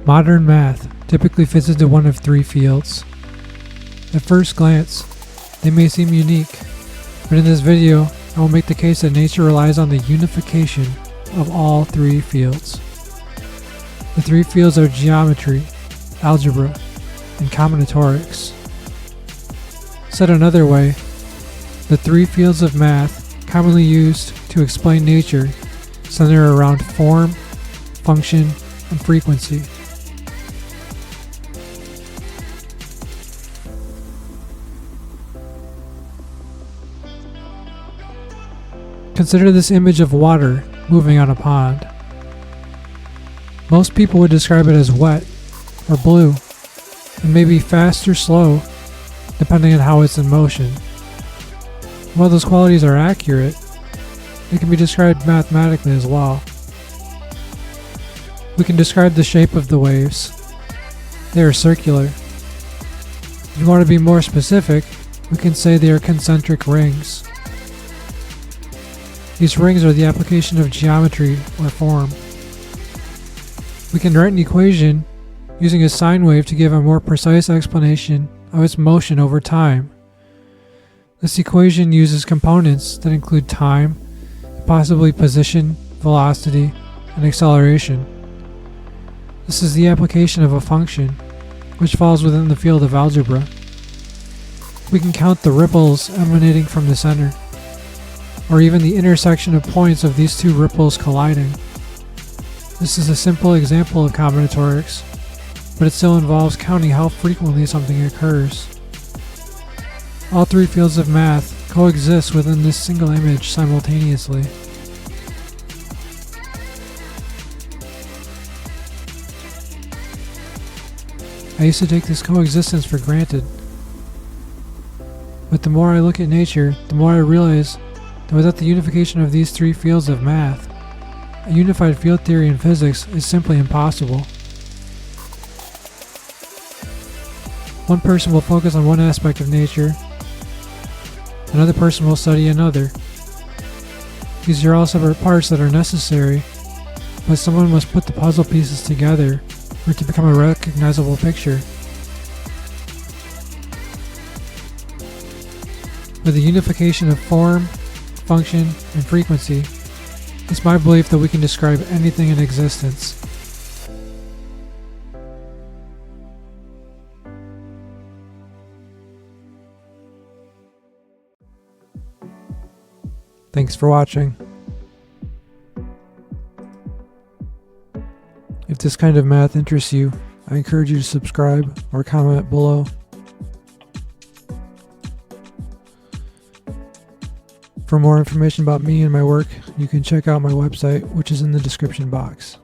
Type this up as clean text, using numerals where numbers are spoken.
Modern math typically fits into one of three fields. At first glance, they may seem unique, but in this video, I will make the case that nature relies on the unification of all three fields. The three fields are geometry, algebra, and combinatorics. Said another way, the three fields of math commonly used to explain nature center around form, function, and frequency. Consider this image of water moving on a pond. Most people would describe it as wet or blue, and maybe fast or slow, depending on how it's in motion. While those qualities are accurate, they can be described mathematically as well. We can describe the shape of the waves. They are circular. If you want to be more specific, we can say they are concentric rings. These rings are the application of geometry or form. We can write an equation using a sine wave to give a more precise explanation of its motion over time. This equation uses components that include time, possibly position, velocity, and acceleration. This is the application of a function, which falls within the field of algebra. We can count the ripples emanating from the center, or even the intersection of points of these two ripples colliding. This is a simple example of combinatorics, but it still involves counting how frequently something occurs. All three fields of math coexist within this single image simultaneously. I used to take this coexistence for granted, but the more I look at nature, the more I realize that without the unification of these three fields of math, a unified field theory in physics is simply impossible. One person will focus on one aspect of nature, another person will study another. These are all separate parts that are necessary, but someone must put the puzzle pieces together for it to become a recognizable picture. With the unification of form, function, and frequency, it's my belief that we can describe anything in existence. Thanks for watching. If this kind of math interests you, I encourage you to subscribe or comment below. For more information about me and my work, you can check out my website, which is in the description box.